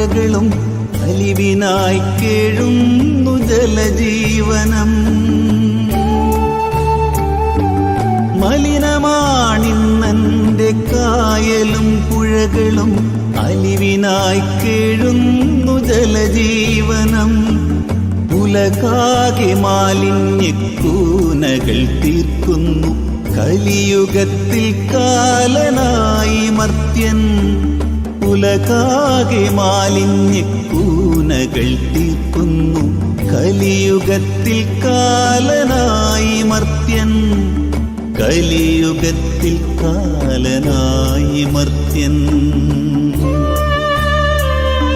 പുഴകളും അലിവിനായി കേഴുന്നു ജലജീവനം. മലിനമാണിന്നന്റെ കായലും പുഴകളും അലിവിനായി കേഴുന്നു ജലജീവനം. ഉലകാകെ മാലിന്യക്കൂനകൾ തീർക്കുന്നു കലിയുഗത്തിൽ കാലനായി മർത്യൻ. ഉലകാകെ മാലിന്യക്കൂനകൾ തീർക്കുന്നു കലിയുഗത്തിൽ കാലനായി മർത്യൻ. കലിയുഗത്തിൽ കാലനായി മർത്യൻ.